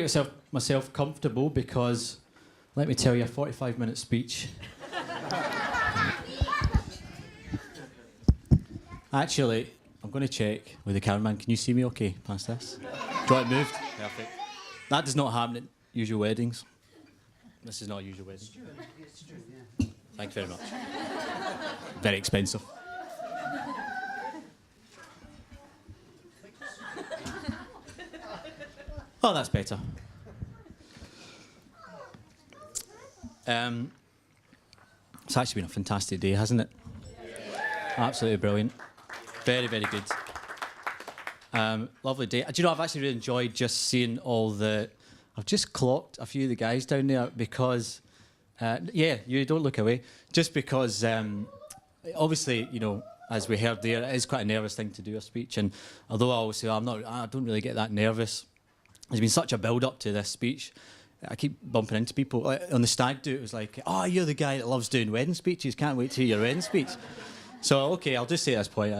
make myself comfortable because, let me tell you, a 45-minute speech. Actually, I'm going to check with the cameraman. Can you see me okay past this? Do you want it moved? Perfect. That does not happen at usual weddings. This is not a usual wedding. Thank you very much. Very expensive. Oh, that's better. It's actually been a fantastic day, hasn't it? Absolutely brilliant. Very, very good. Lovely day. Do you know, I've actually really enjoyed just seeing all the... I've just clocked a few of the guys down there because... yeah, you don't look away. Just because, obviously, you know, as we heard there, it is quite a nervous thing to do a speech. And although I always say I don't really get that nervous, there's been such a build-up to this speech. I keep bumping into people. On the stag do, it was like, oh, you're the guy that loves doing wedding speeches. Can't wait to hear your wedding speech. So, OK, I'll just say at this point,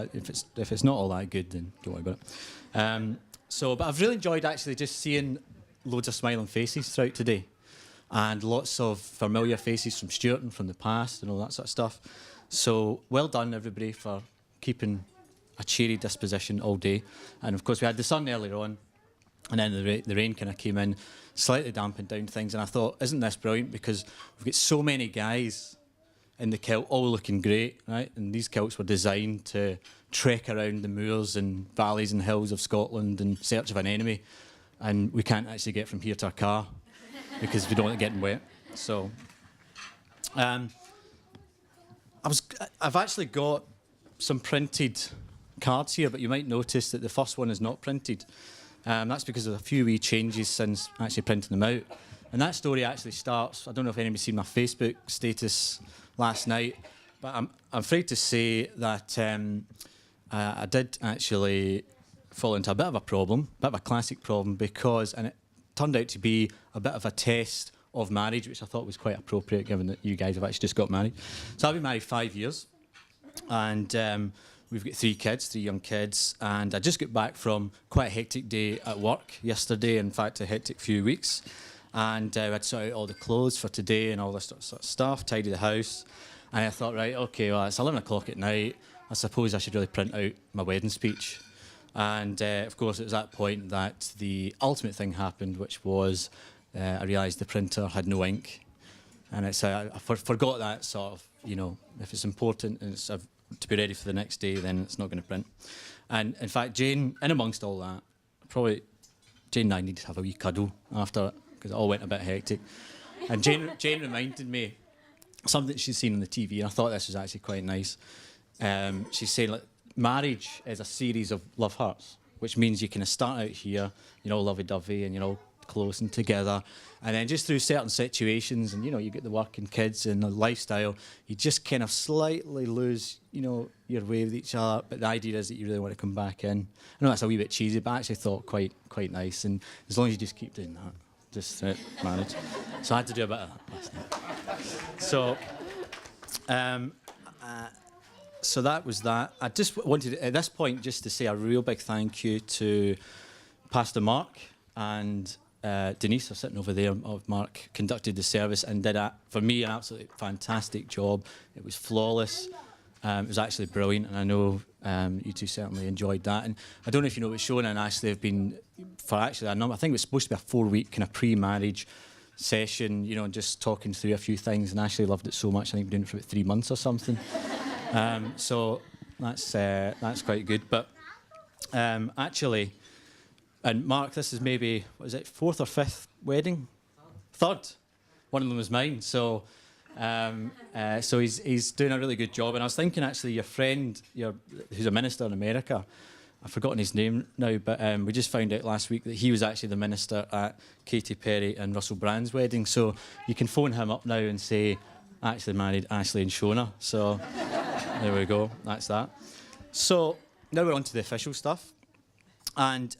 if it's not all that good, then don't worry about it. But I've really enjoyed actually just seeing loads of smiling faces throughout today. And lots of familiar faces from Stuart and from the past and all that sort of stuff. So, well done, everybody, for keeping a cheery disposition all day. And, of course, we had the sun earlier on, and then the rain kind of came in, slightly dampened down things. And I thought, isn't this brilliant? Because we've got so many guys in the kilt, all looking great, right? And these kilts were designed to trek around the moors and valleys and hills of Scotland in search of an enemy. And we can't actually get from here to our car because we don't want it getting wet. So, I've actually got some printed cards here, but you might notice that the first one is not printed. That's because of a few wee changes since actually printing them out. And that story actually starts, I don't know if anybody's seen my Facebook status last night, but I'm afraid to say that I did actually fall into a bit of a problem, a bit of a classic problem, and it turned out to be a bit of a test of marriage, which I thought was quite appropriate given that you guys have actually just got married. So I've been married 5 years, and we've got 3 kids, 3 young kids, and I just got back from quite a hectic day at work yesterday, in fact a hectic few weeks, and I'd sort out all the clothes for today and all this sort of stuff, tidy the house, and I thought, right, okay, well, it's 11 o'clock at night, I suppose I should really print out my wedding speech. And of course it was at that point that the ultimate thing happened, which was I realised the printer had no ink, and it's I forgot that sort of, you know, if it's important and it's to be ready for the next day, then it's not going to print. And in fact, Jane, in amongst all that, Jane and I need to have a wee cuddle after it because it all went a bit hectic. And Jane reminded me something she's seen on the TV, and I thought this was actually quite nice. She's saying, like, marriage is a series of love hearts, which means you kind of start out here, you're all lovey-dovey and you're all close and together, and then just through certain situations, and you know, you get the work and kids and the lifestyle, you just kind of slightly lose, you know, your way with each other. But the idea is that you really want to come back in. I know that's a wee bit cheesy, but I actually thought quite nice. And as long as you just keep doing that, just marriage. So I had to do a bit of that last night. So that was that. I just wanted, at this point, just to say a real big thank you to Pastor Mark and Denise, are sitting over there. Mark conducted the service and did, for me, an absolutely fantastic job. It was flawless. It was actually brilliant, and I know you two certainly enjoyed that. And I don't know if you know, but Shona and Ashley have been, for actually a number, I think it was supposed to be a 4-week kind of pre-marriage session, you know, just talking through a few things, and Ashley loved it so much, I think we've been doing it for about 3 months or something. So that's quite good. But actually, and Mark, this is maybe, what is it, 4th or 5th wedding? 3rd. One of them was mine. So so he's doing a really good job. And I was thinking, actually, your friend, who's a minister in America, I've forgotten his name now, but we just found out last week that he was actually the minister at Katy Perry and Russell Brand's wedding. So you can phone him up now and say, I actually married Ashley and Shona. So there we go, that's that. So now we're on to the official stuff. And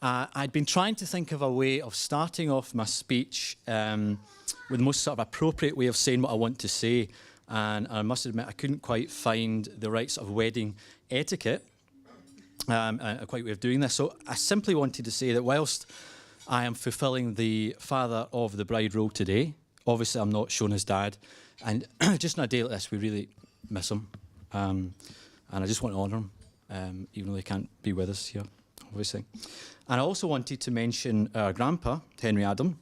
I'd been trying to think of a way of starting off my speech with the most sort of appropriate way of saying what I want to say. And I must admit, I couldn't quite find the right sort of wedding etiquette, a quite way of doing this. So I simply wanted to say that whilst I am fulfilling the father of the bride role today. Obviously, I'm not Shona's dad. And just on a day like this, we really miss him. And I just want to honour him, even though he can't be with us here, obviously. And I also wanted to mention our grandpa, Henry Adam,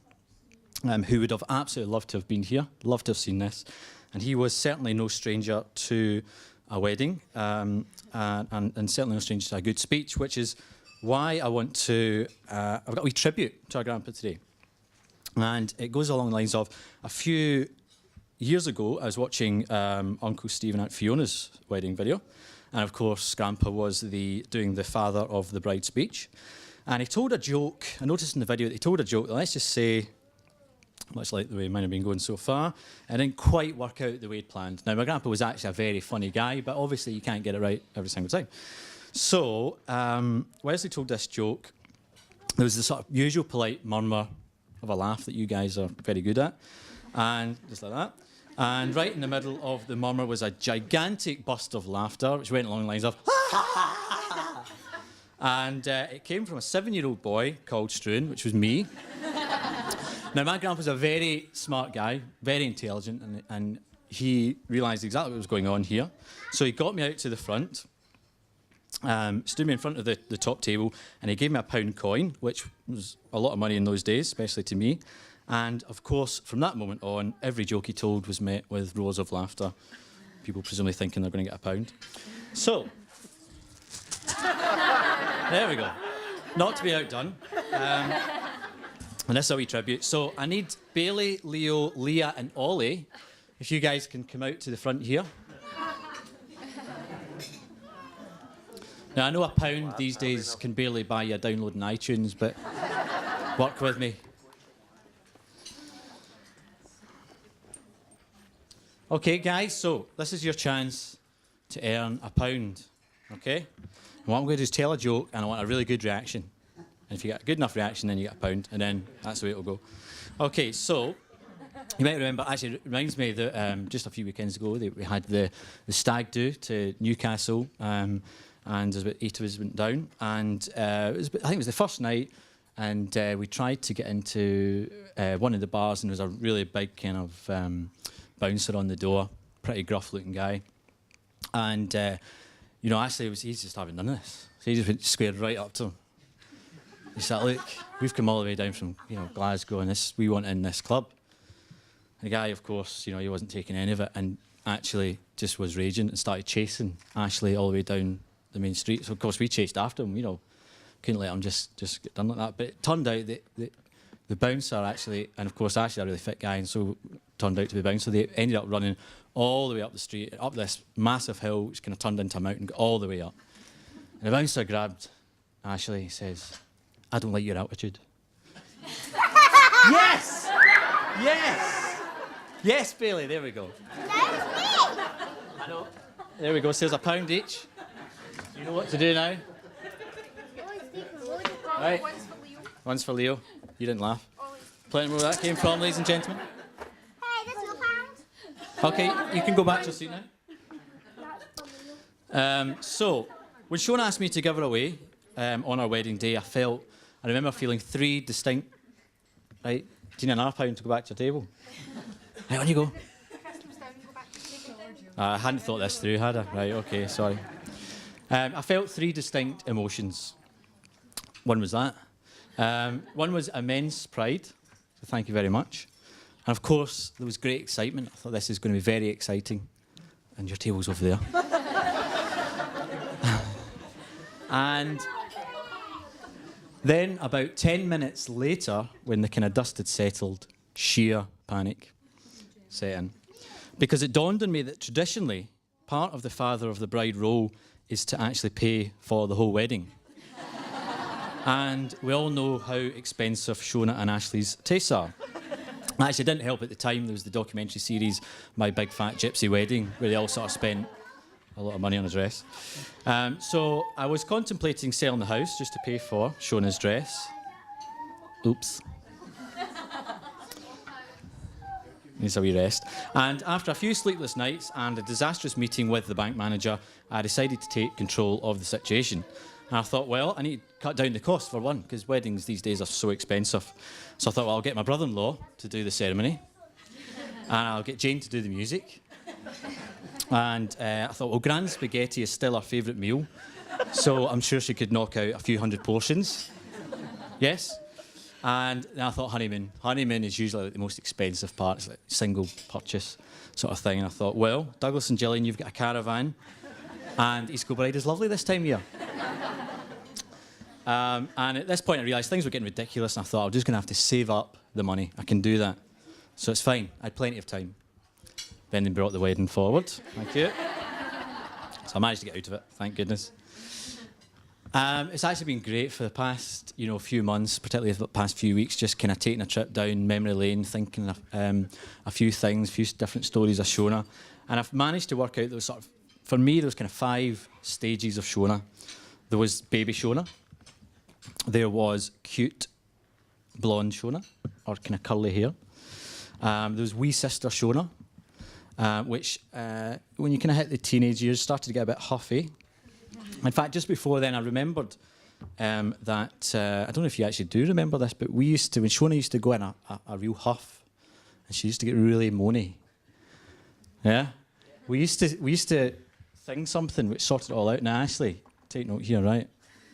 who would have absolutely loved to have been here, loved to have seen this. And he was certainly no stranger to a wedding, and certainly no stranger to a good speech, which is why I want to... I've got a wee tribute to our grandpa today. And it goes along the lines of, a few years ago, I was watching Uncle Steve and Aunt Fiona's wedding video. And of course, Grandpa was doing the father of the bride speech. And he told a joke. I noticed in the video that he told a joke that, let's just say, much like the way mine have been going so far, it didn't quite work out the way he'd planned. Now, my grandpa was actually a very funny guy, but obviously you can't get it right every single time. So, Wesley told this joke. There was the sort of usual polite murmur of a laugh that you guys are very good at, and just like that. And right in the middle of the murmur was a gigantic burst of laughter, which went along the lines of, and it came from a 7-year-old boy called Struan, which was me. Now, my grandpa's a very smart guy, very intelligent, and he realised exactly what was going on here. So he got me out to the front, stood me in front of the top table, and he gave me a £1 coin, which was a lot of money in those days, especially to me. And, of course, from that moment on, every joke he told was met with roars of laughter, people presumably thinking they're going to get £1. So, there we go. Not to be outdone. And this is a wee tribute. So I need Bailey, Leo, Leah and Ollie, if you guys can come out to the front here. Now, I know £1 these days can barely buy you a download in iTunes, but work with me. OK, guys, so this is your chance to earn £1, OK? And what I'm going to do is tell a joke, and I want a really good reaction. And if you get a good enough reaction, then you get £1, and then that's the way it'll go. OK, so you might remember, actually, it reminds me that just a few weekends ago, we had the stag do to Newcastle, and there's about 8 of us went down. And I think it was the first night, and we tried to get into one of the bars, and there was a really big kind of bouncer on the door, pretty gruff-looking guy. And, you know, actually, he's just having none of this. So he just went squared right up to him. He said, look, we've come all the way down from, you know, Glasgow, and we want in this club. And the guy, of course, you know, he wasn't taking any of it, and actually just was raging and started chasing Ashley all the way down the main street. So, of course, we chased after him, you know, couldn't let him just get done like that. But it turned out that the bouncer actually, and of course, Ashley, a really fit guy, and so turned out to be the bouncer. They ended up running all the way up the street, up this massive hill, which kind of turned into a mountain, got all the way up. And the bouncer grabbed Ashley, he says, I don't like your altitude. Yes! Yes! Yes, Bailey, there we go. I know. There we go, so there's £1 each. You know what to do now? Right. One's for Leo. You didn't laugh. Plenty more where that came from, ladies and gentlemen. Hey, that's £2. OK, you can go back to your seat now. So, when Shona asked me to give her away on our wedding day, I remember feeling 3 distinct... Right, do you need £1.5 to go back to your table? Right, on you go. I hadn't thought this through, had I? Right, OK, sorry. I felt 3 distinct emotions. One was that. One was immense pride, so thank you very much. And of course, there was great excitement. I thought this is going to be very exciting. And your table's over there. And then, about 10 minutes later, when the kind of dust had settled, sheer panic set in. Because it dawned on me that traditionally, part of the father of the bride role is to actually pay for the whole wedding. And we all know how expensive Shona and Ashley's tastes are. Actually, it didn't help at the time. There was the documentary series, My Big Fat Gypsy Wedding, where they all sort of spent a lot of money on a dress. So I was contemplating selling the house just to pay for Shona's dress. Oops. Needs a wee rest. And after a few sleepless nights and a disastrous meeting with the bank manager, I decided to take control of the situation. And I thought, well, I need to cut down the cost for one, because weddings these days are so expensive. So I thought, well, I'll get my brother-in-law to do the ceremony, and I'll get Jane to do the music. And I thought, well, Grand Spaghetti is still our favourite meal, so I'm sure she could knock out a few hundred portions. Yes? And then I thought honeymoon. Honeymoon is usually like the most expensive part. It's like single purchase sort of thing. And I thought, well, Douglas and Gillian, you've got a caravan, and East Kilbride is lovely this time of year. And at this point I realised things were getting ridiculous, and I thought I'm just going to have to save up the money. I can do that. So it's fine. I had plenty of time. Then they brought the wedding forward. Thank you. So I managed to get out of it, thank goodness. It's actually been great for the past, few months, particularly the past few weeks, just kind of taking a trip down memory lane, thinking of a few things, a few different stories of Shona. And I've managed to work out those for me, there was kind of 5 stages of Shona. There was baby Shona. There was cute blonde Shona, or kind of curly hair. There was wee sister Shona, which, when you kind of hit the teenage years, started to get a bit huffy. In fact, just before then, I remembered that, I don't know if you actually do remember this, but when Shona used to go in a real huff, and she used to get really moany. Yeah? We used to sing something which sorted it all out. Now, Ashley, take note here, right?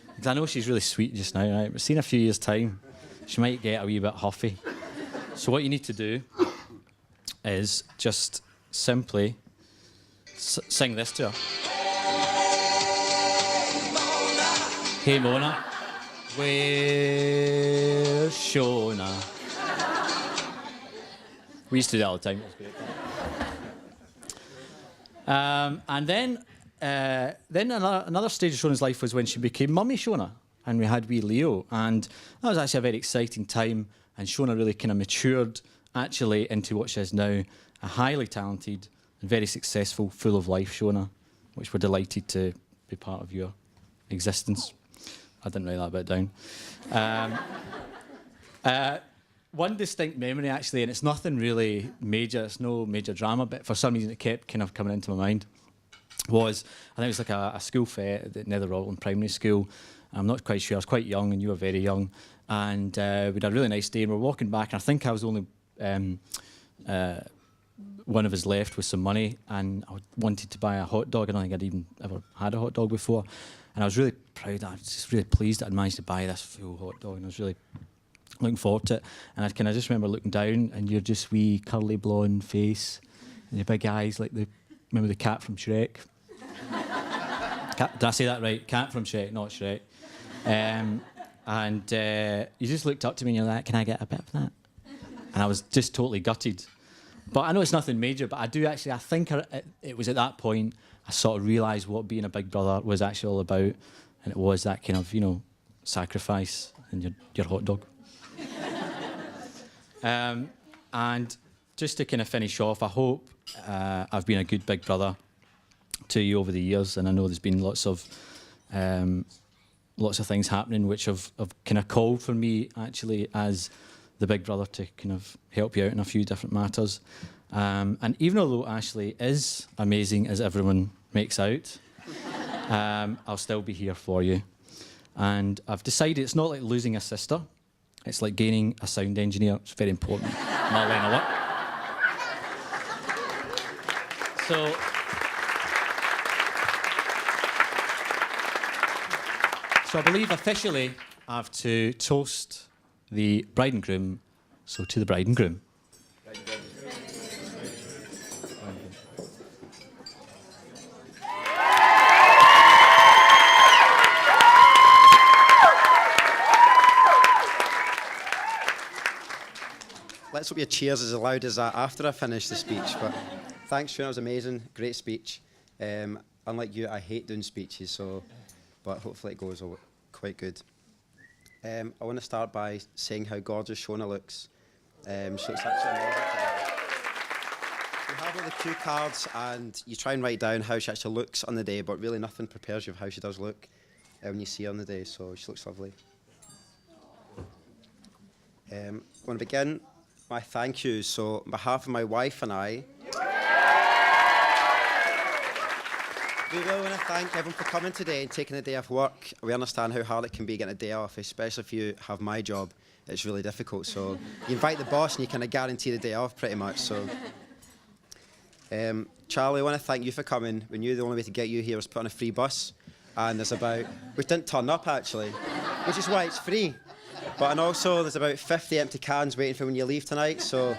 Because I know she's really sweet just now, right? But see in a few years' time, she might get a wee bit huffy. So what you need to do is just simply sing this to her. Hey Mona, where's Shona? We used to do that all the time. It was great. And then another stage of Shona's life was when she became Mummy Shona, and we had wee Leo, and that was actually a very exciting time. And Shona really kind of matured actually into what she is now, a highly talented and very successful, full of life Shona, which we're delighted to be part of your existence. I didn't write that bit down. One distinct memory, actually, and it's nothing really major, it's no major drama, but for some reason it kept kind of coming into my mind, was, I think it was like a school fete at Netheralton Primary School. I'm not quite sure, I was quite young and you were very young. And we had a really nice day, and we're walking back, and I think I was the only one of us left with some money, and I wanted to buy a hot dog. I don't think I'd even ever had a hot dog before. And I was really proud, I was just really pleased that I'd managed to buy this full hot dog, and I was really looking forward to it. And I just remember looking down, and your just wee curly blonde face, and your big eyes like remember the cat from Shrek? Did I say that right? Cat from Shrek, not Shrek. And you just looked up to me and you're like, can I get a bit of that? And I was just totally gutted. But I know it's nothing major, but I think it was at that point I sort of realised what being a big brother was actually all about. And it was that kind of, sacrifice and your hot dog. And just to kind of finish off, I hope I've been a good big brother to you over the years. And I know there's been lots of things happening which have kind of called for me actually as the big brother to kind of help you out in a few different matters. And even although Ashley is amazing as everyone makes out, I'll still be here for you. And I've decided it's not like losing a sister, it's like gaining a sound engineer. It's very important. Marlena, what? So I believe officially I have to toast the bride and groom. So to the bride and groom. Let's hope your cheers is as loud as that after I finish the speech. But thanks, Shona, it was amazing. Great speech. Unlike you, I hate doing speeches, but hopefully it goes quite good. I want to start by saying how gorgeous Shona looks. She looks absolutely amazing today. You have all the cue cards and you try and write down how she actually looks on the day, but really nothing prepares you of how she does look when you see her on the day, so she looks lovely. I want to begin my thank yous. So on behalf of my wife and I, We really want to thank everyone for coming today and taking a day off work. We understand how hard it can be getting a day off, especially if you have my job. It's really difficult. So you invite the boss and you kind of guarantee the day off pretty much. So, Charlie, I want to thank you for coming. We knew the only way to get you here was put on a free bus. And we didn't turn up actually, which is why it's free. And also there's about 50 empty cans waiting for when you leave tonight. So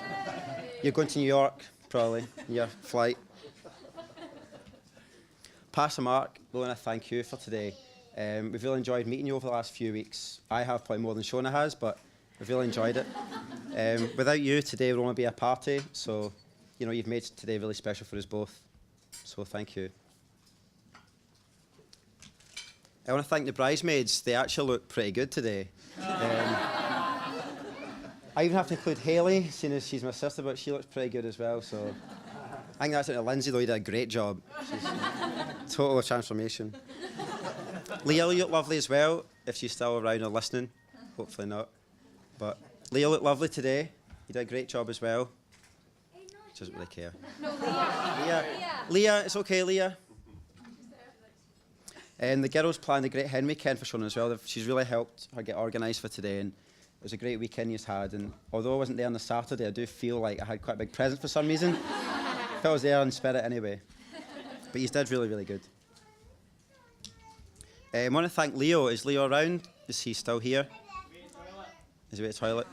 you're going to New York, probably, in your flight. Pastor Mark, we want to thank you for today. We've really enjoyed meeting you over the last few weeks. I have probably more than Shona has, but we've really enjoyed it. Without you, today would only be a party. So, you know, you've made today really special for us both. So thank you. I want to thank the bridesmaids. They actually look pretty good today. I even have to include Hayley, seeing as she's my sister, but she looks pretty good as well. So I think that's it to Lindsay, though. You did a great job. She's total transformation. Leah, you look lovely as well, if she's still around or listening. Hopefully not. But Leah looked lovely today. You did a great job as well. She doesn't really care. No, Leah. Leah, it's okay, Leah. And the girls planned a great hen weekend for Shona as well. She's really helped her get organised for today, and it was a great weekend you've had. And although I wasn't there on the Saturday, I do feel like I had quite a big present for some reason. I was there in spirit anyway. But you did really, really good. I want to thank Leo. Is Leo around? Is he still here? Is he at the toilet?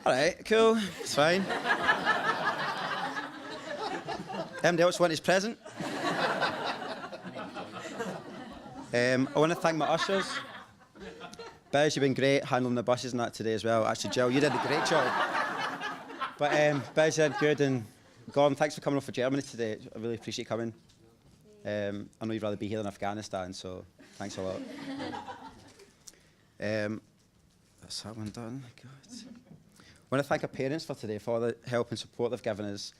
All right, cool. It's fine. Anybody else want his present? I want to thank my ushers. Bez, you've been great handling the buses and that today as well. Actually, Jill, you did a great job. But Bez, you did good. And Gordon, thanks for coming over for Germany today. I really appreciate you coming. I know you'd rather be here than Afghanistan, so thanks a lot. That's that one done. God. I want to thank our parents for today, for all the help and support they've given us.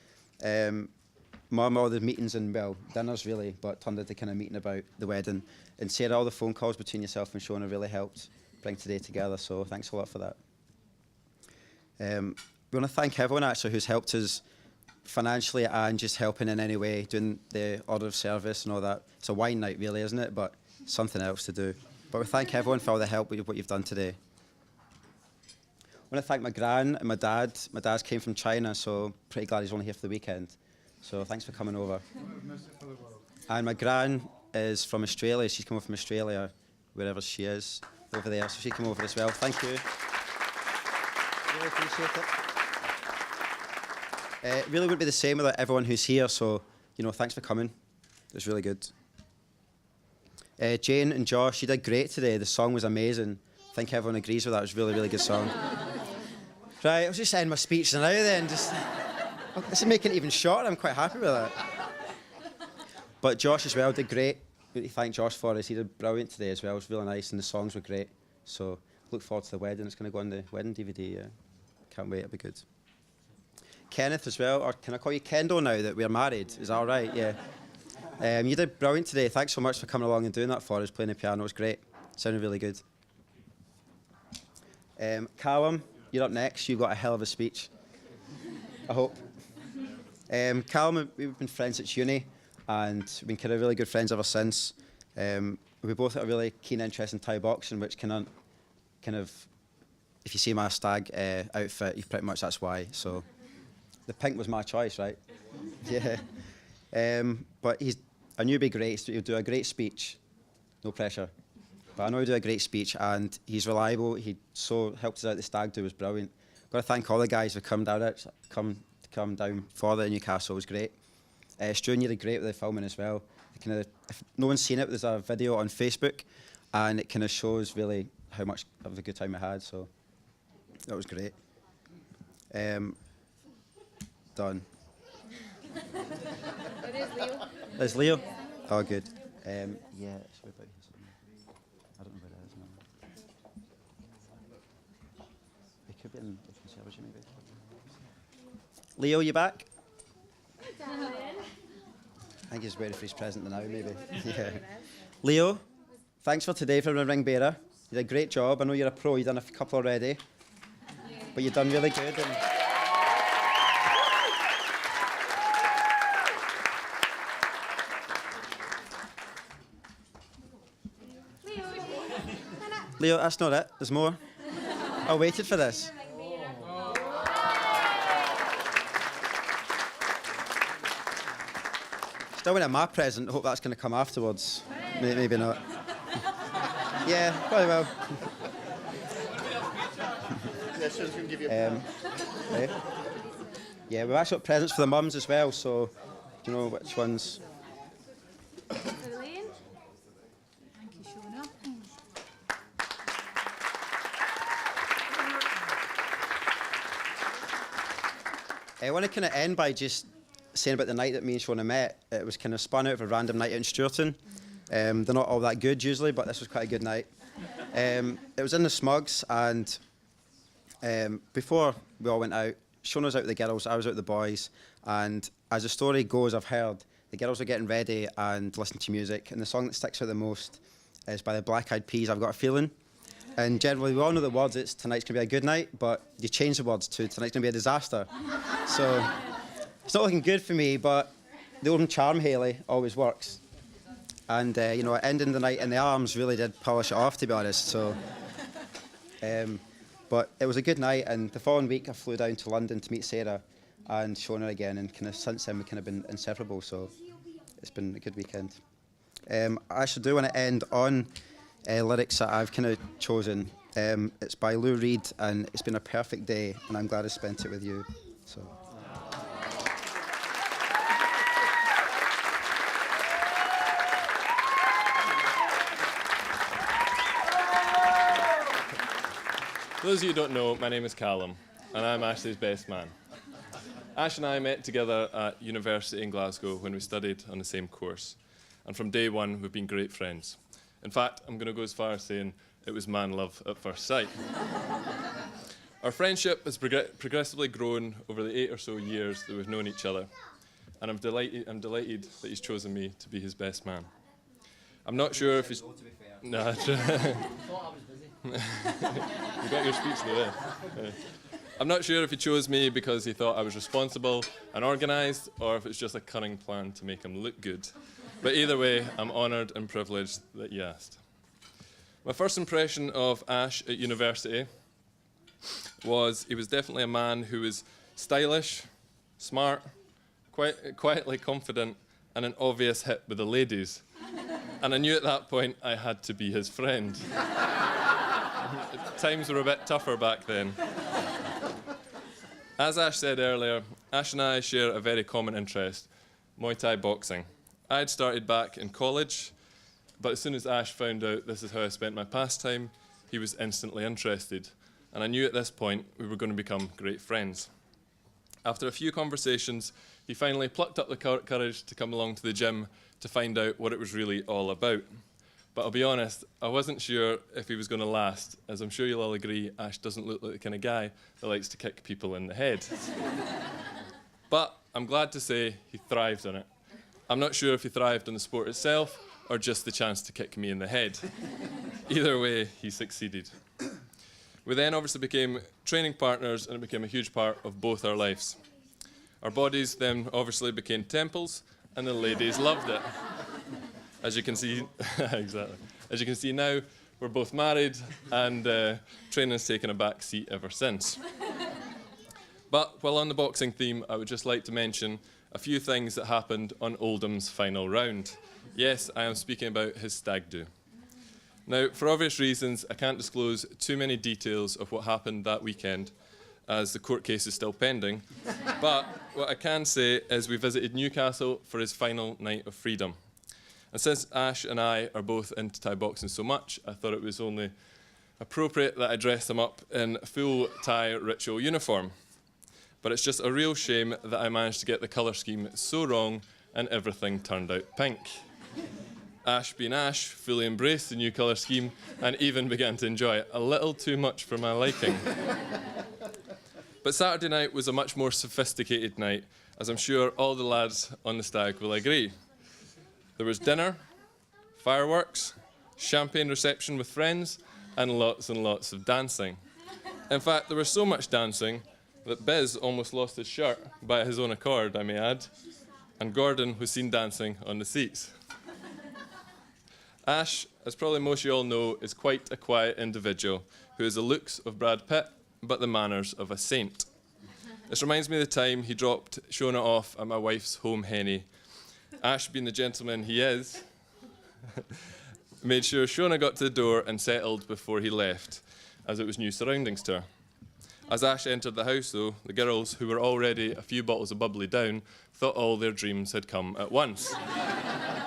Mum, all the meetings and, well, dinners really, but turned into kind of meeting about the wedding. And Sarah, all the phone calls between yourself and Shona really helped bring today together, so thanks a lot for that. We want to thank everyone actually who's helped us financially and just helping in any way, doing the order of service and all that. It's a wine night really, isn't it? But something else to do. But we thank everyone for all the help with what you've done today. I want to thank my gran and my dad. My dad's came from China, so pretty glad he's only here for the weekend. So thanks for coming over. And my gran is from Australia. She's come over from Australia, wherever she is, over there. So she came over as well. Thank you. Really appreciate it. It really wouldn't be the same without everyone who's here. So, you know, thanks for coming. It was really good. Jane and Josh, you did great today. The song was amazing. I think everyone agrees with that. It was a really, really good song. Right, I'll just end my speech now then. This is making it even shorter. I'm quite happy with that. But Josh as well did great. Really thank Josh for us. He did brilliant today as well. It was really nice and the songs were great. So look forward to the wedding. It's going to go on the wedding DVD. Yeah. Can't wait. It'll be good. Kenneth as well, or can I call you Kendall now that we're married? Is that all right? Yeah. You did brilliant today. Thanks so much for coming along and doing that for us. Playing the piano was great. Sounded really good. Callum, you're up next. You've got a hell of a speech. I hope. Callum, we've been friends at uni, and we've been kind of really good friends ever since. We both had a really keen interest in Thai boxing, which kind of, if you see my stag outfit, you pretty much that's why. So, the pink was my choice, right? Yeah. But I knew he'd be great. He'll do a great speech. No pressure. But I know he'll do a great speech, and he's reliable. He so helped us out. The stag do was brilliant. Got to thank all the guys who come down for the Newcastle. It was great. Stu, you did great with the filming as well. If no one's seen it, there's a video on Facebook, and it kind of shows really how much of a good time I had. So that was great. Done. It is Leo. There's Leo. Oh, good. Yeah, it's way about here somewhere. I don't know where it is now. It could be in the conservatory maybe. Leo, you back? I think he's ready for his present now, maybe. Yeah. Leo, thanks for today for the ring bearer. You did a great job. I know you're a pro. You've done a couple already, but you've done really good. And Leo, that's not it. There's more. I waited for this. Still wanting my present. Hope that's going to come afterwards. Maybe not. Yeah, probably will. Right. Yeah, we've actually got presents for the mums as well, so do you know which ones? Elaine? Thank you, Shona. I want to kind of end by just saying about the night that me and Shona met. It was kind of spun out of a random night out in Stewarton. They're not all that good usually, but this was quite a good night. It was in the Smugs, and before we all went out, Shona was out with the girls, I was out with the boys, and as the story goes, I've heard the girls are getting ready and listening to music, and the song that sticks out the most is by the Black Eyed Peas, I've Got a Feeling. And generally, we all know the words, it's tonight's going to be a good night, but you change the words to tonight's going to be a disaster. So it's not looking good for me, but the old charm, Hayley, always works. And, you know, ending the night in the arms really did polish it off, to be honest. So, but it was a good night, and the following week I flew down to London to meet Sarah and Shona again, and kind of since then we've kind of been inseparable, so it's been a good weekend. I actually do want to end on lyrics that I've kind of chosen. It's by Lou Reed, and it's been a perfect day, and I'm glad I spent it with you. So. For those of you who don't know, my name is Callum, and I'm Ashley's best man. Ash and I met together at university in Glasgow when we studied on the same course, and from day one we've been great friends. In fact, I'm going to go as far as saying it was man love at first sight. Our friendship has progressively grown over the 8 or so years that we've known each other, and I'm delighted that he's chosen me to be his best man. I'm not sure if he's... No, you got your speech there. I'm not sure if he chose me because he thought I was responsible and organised, or if it's just a cunning plan to make him look good. But either way, I'm honoured and privileged that you asked. My first impression of Ash at university was he was definitely a man who was stylish, smart, quietly confident, and an obvious hit with the ladies. And I knew at that point I had to be his friend. Times were a bit tougher back then. As Ash said earlier, Ash and I share a very common interest, Muay Thai boxing. I had started back in college, but as soon as Ash found out this is how I spent my pastime, he was instantly interested. And I knew at this point we were going to become great friends. After a few conversations, he finally plucked up the courage to come along to the gym to find out what it was really all about. But I'll be honest, I wasn't sure if he was going to last. As I'm sure you'll all agree, Ash doesn't look like the kind of guy that likes to kick people in the head. But I'm glad to say he thrived on it. I'm not sure if he thrived on the sport itself or just the chance to kick me in the head. Either way, he succeeded. We then obviously became training partners, and it became a huge part of both our lives. Our bodies then obviously became temples, and the ladies loved it. As you can see, exactly. As you can see now, we're both married, and training's taken a back seat ever since. But while on the boxing theme, I would just like to mention a few things that happened on Oldham's final round. Yes, I am speaking about his stag do. Now, for obvious reasons, I can't disclose too many details of what happened that weekend, as the court case is still pending. But what I can say is we visited Newcastle for his final night of freedom. And since Ash and I are both into Thai boxing so much, I thought it was only appropriate that I dress him up in full Thai ritual uniform. But it's just a real shame that I managed to get the colour scheme so wrong and everything turned out pink. Ash, being Ash, fully embraced the new colour scheme and even began to enjoy it, a little too much for my liking. But Saturday night was a much more sophisticated night, as I'm sure all the lads on the stag will agree. There was dinner, fireworks, champagne reception with friends, and lots of dancing. In fact, there was so much dancing that Bez almost lost his shirt by his own accord, I may add, and Gordon was seen dancing on the seats. Ash, as probably most of you all know, is quite a quiet individual who has the looks of Brad Pitt, but the manners of a saint. This reminds me of the time he dropped Shona off at my wife's home henny. Ash, being the gentleman he is, made sure Shona got to the door and settled before he left, as it was new surroundings to her. As Ash entered the house, though, the girls, who were already a few bottles of bubbly down, thought all their dreams had come at once,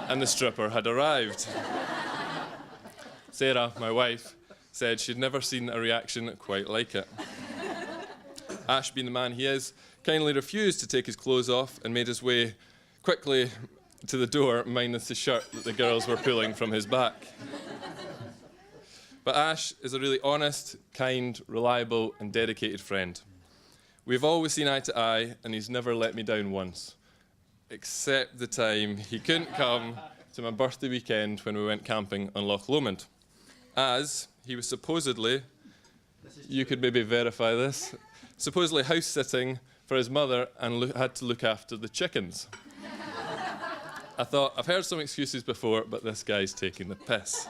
and the stripper had arrived. Sarah, my wife, said she'd never seen a reaction quite like it. Ash, being the man he is, kindly refused to take his clothes off and made his way quickly to the door, minus the shirt that the girls were pulling from his back. But Ash is a really honest, kind, reliable, and dedicated friend. We've always seen eye to eye, and he's never let me down once, except the time he couldn't come to my birthday weekend when we went camping on Loch Lomond, as he was supposedly, you could maybe verify this, supposedly house-sitting for his mother and had to look after the chickens. I thought, I've heard some excuses before, but this guy's taking the piss.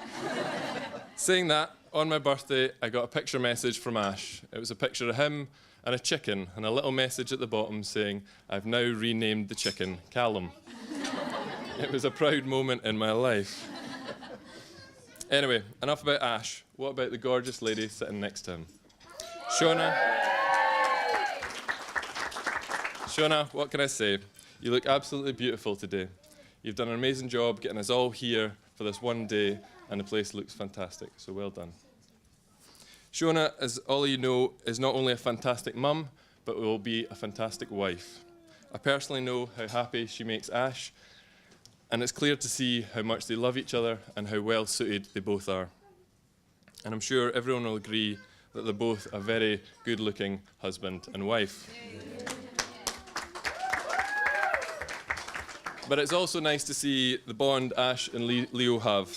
Saying that, on my birthday, I got a picture message from Ash. It was a picture of him and a chicken, and a little message at the bottom saying, I've now renamed the chicken Callum. It was a proud moment in my life. Anyway, enough about Ash. What about the gorgeous lady sitting next to him? Shona. Shona, what can I say? You look absolutely beautiful today. You've done an amazing job getting us all here for this one day, and the place looks fantastic, so well done. Shona, as all of you know, is not only a fantastic mum, but will be a fantastic wife. I personally know how happy she makes Ash, and it's clear to see how much they love each other and how well suited they both are. And I'm sure everyone will agree that they're both a very good-looking husband and wife. But it's also nice to see the bond Ash and Leo have.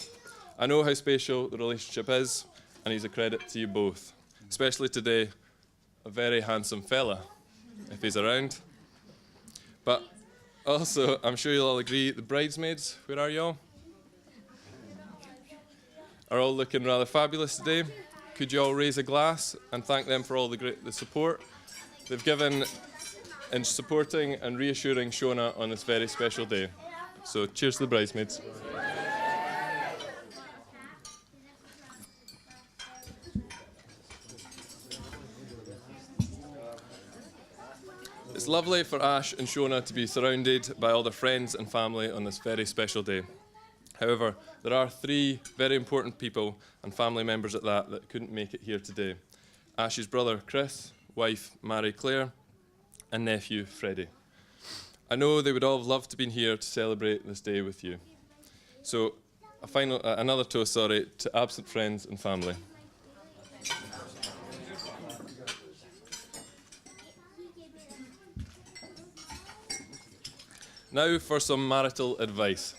I know how special the relationship is, and he's a credit to you both. Especially today, a very handsome fella, if he's around. But also, I'm sure you'll all agree, the bridesmaids, where are y'all? Are all looking rather fabulous today. Could you all raise a glass and thank them for all the support they've given in supporting and reassuring Shona on this very special day. So cheers to the bridesmaids. It's lovely for Ash and Shona to be surrounded by all their friends and family on this very special day. However, there are 3 very important people and family members at that couldn't make it here today. Ash's brother Chris, wife Mary Claire, and nephew Freddie. I know they would all have loved to be here to celebrate this day with you. So another toast, to absent friends and family. Now for some marital advice.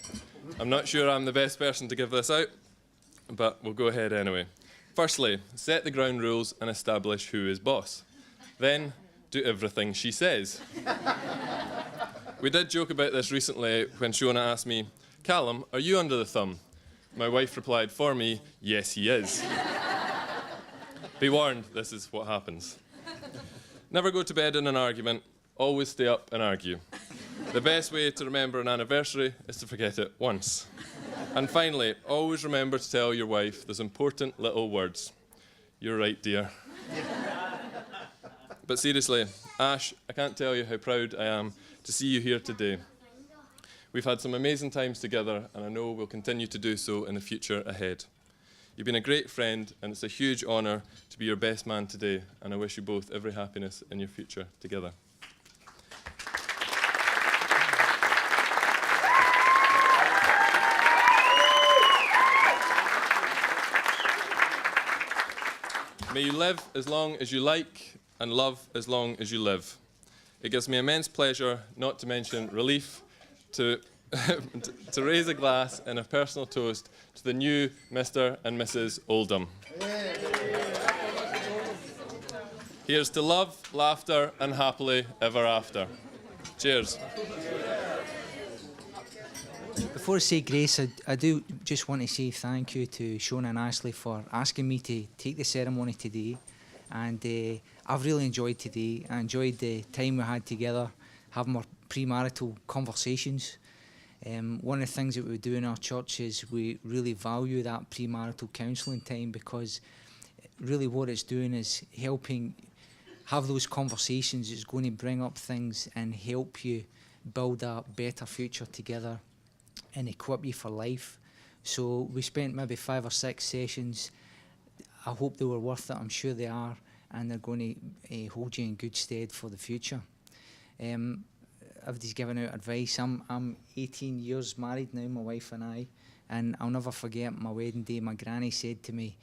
I'm not sure I'm the best person to give this out, but we'll go ahead anyway. Firstly, set the ground rules and establish who is boss. Then, do everything she says. We did joke about this recently when Shona asked me, Callum, are you under the thumb? My wife replied for me, yes, he is. Be warned, this is what happens. Never go to bed in an argument, always stay up and argue. The best way to remember an anniversary is to forget it once. And finally, always remember to tell your wife those important little words. You're right, dear. But seriously, Ash, I can't tell you how proud I am to see you here today. We've had some amazing times together, and I know we'll continue to do so in the future ahead. You've been a great friend, and it's a huge honour to be your best man today, and I wish you both every happiness in your future together. May you live as long as you like and love as long as you live. It gives me immense pleasure, not to mention relief, to raise a glass in a personal toast to the new Mr. and Mrs. Oldham. Here's to love, laughter, and happily ever after. Cheers. before I say grace, I do just want to say thank you to Shona and Ashley for asking me to take the ceremony today. And I've really enjoyed today. I enjoyed the time we had together, having our premarital conversations. One of the things that we do in our church is we really value that premarital counselling time, because really what it's doing is helping have those conversations. It's going to bring up things and help you build a better future together and equip you for life. So we spent maybe 5 or 6 sessions. I hope they were worth it. I'm sure they are, and they're going to hold you in good stead for the future. I've just given out advice. I'm 18 years married now, my wife and I, and I'll never forget my wedding day. My granny said to me,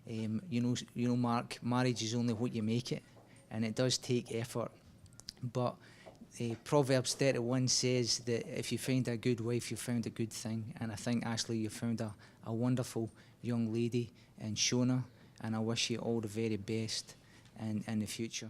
you know, Mark, marriage is only what you make it, and it does take effort. But Proverbs 31 says that if you find a good wife, you found a good thing. And I think, Ashley, you found a wonderful young lady in Shona, and I wish you all the very best in the future.